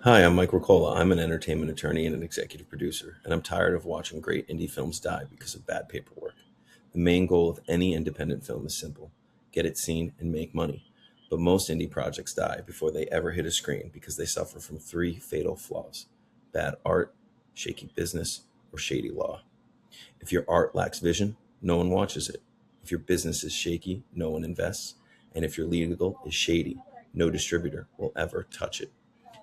Hi, I'm Mike Rekola. I'm an entertainment attorney and an executive producer, and I'm tired of watching great indie films die because of bad paperwork. The main goal of any independent film is simple: get it seen and make money. But most indie projects die before they ever hit a screen because they suffer from three fatal flaws: bad art, shaky business, or shady law. If your art lacks vision, no one watches it. If your business is shaky, no one invests. And if your legal is shady, no distributor will ever touch it.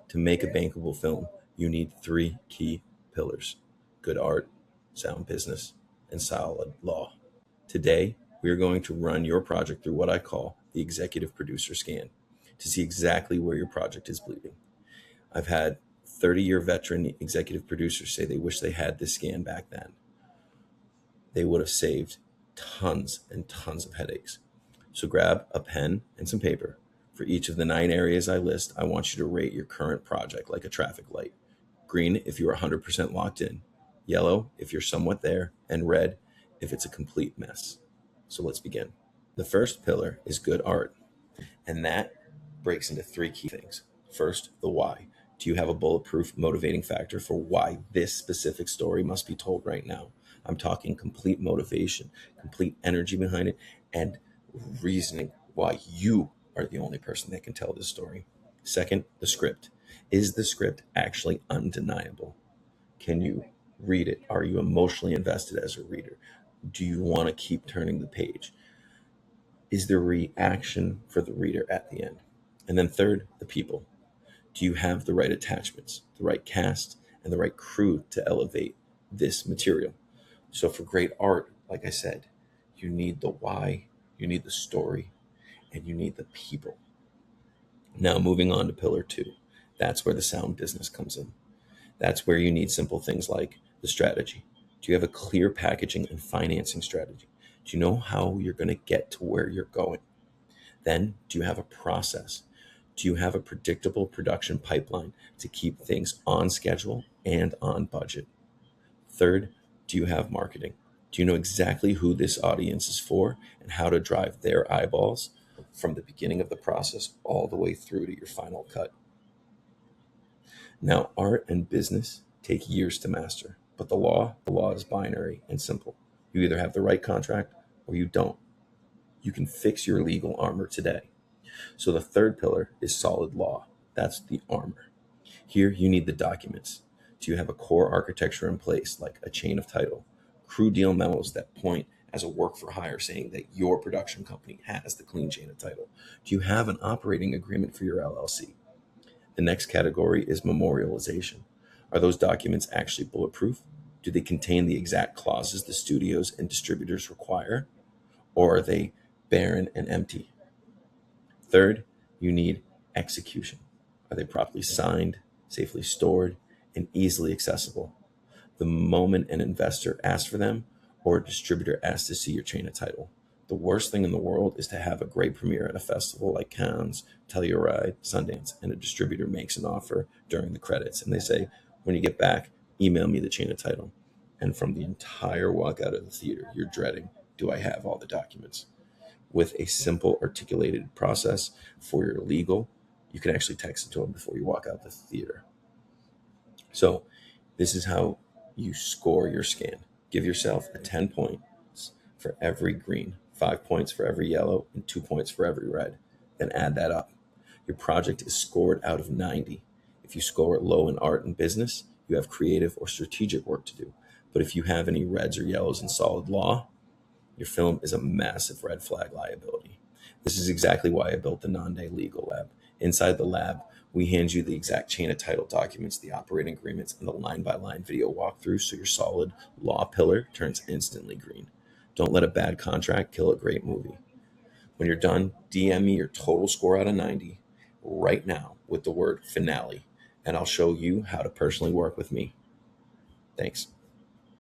To make a bankable film, you need three key pillars: good art, sound business, and solid law. Today, we are going to run your project through what I call the executive producer scan to see exactly where your project is bleeding. I've had 30-year veteran executive producers say they wish they had this scan back then. They would have saved tons and tons of headaches. So grab a pen and some paper. For each of the 9 areas I list, I want you to rate your current project like a traffic light. Green if you are 100% locked in, yellow if you're somewhat there, and red if it's a complete mess. So let's begin. The first pillar is good art, and that breaks into 3 key things. First, the why. Do you have a bulletproof motivating factor for why this specific story must be told right now? I'm talking complete motivation, complete energy behind it, and reasoning why you are the only person that can tell this story. Second, the script. Is the script actually undeniable? Can you read it? Are you emotionally invested as a reader? Do you want to keep turning the page? Is there reaction for the reader at the end? And then third, the people. Do you have the right attachments, the right cast, and the right crew to elevate this material? So for great art, like I said, you need the why, you need the story, and you need the people. Now, moving on to pillar 2. That's where the sound business comes in. That's where you need simple things like the strategy. Do you have a clear packaging and financing strategy? Do you know how you're going to get to where you're going? Then, do you have a process? Do you have a predictable production pipeline to keep things on schedule and on budget? Third, do you have marketing? Do you know exactly who this audience is for and how to drive their eyeballs from the beginning of the process all the way through to your final cut? Now, art and business take years to master, but the law is binary and simple. You either have the right contract or you don't. You can fix your legal armor today. So the third pillar is solid law. That's the armor. Here you need the documents. Do you have a core architecture in place, like a chain of title, crew deal memos that point as a work for hire saying that your production company has the clean chain of title? Do you have an operating agreement for your LLC? The next category is memorialization. Are those documents actually bulletproof? Do they contain the exact clauses the studios and distributors require? Or are they barren and empty? Third, you need execution. Are they properly signed, safely stored, and easily accessible the moment an investor asks for them or a distributor asks to see your chain of title? The worst thing in the world is to have a great premiere at a festival like Cannes, Telluride, Sundance, and a distributor makes an offer during the credits, and they say, when you get back, email me the chain of title. And from the entire walk out of the theater, you're dreading, do I have all the documents? With a simple articulated process for your legal, you can actually text it to them before you walk out the theater. So this is how you score your scan. Give yourself a 10 points for every green, 5 points for every yellow, and 2 points for every red. Then add that up. Your project is scored out of 90. If you score it low in art and business, you have creative or strategic work to do. But if you have any reds or yellows in solid law, your film is a massive red flag liability. This is exactly why I built the NonDē Legal Lab. Inside the lab, we hand you the exact chain of title documents, the operating agreements, and the line-by-line video walkthrough so your solid law pillar turns instantly green. Don't let a bad contract kill a great movie. When you're done, DM me your total score out of 90 right now with the word finale, and I'll show you how to personally work with me. Thanks.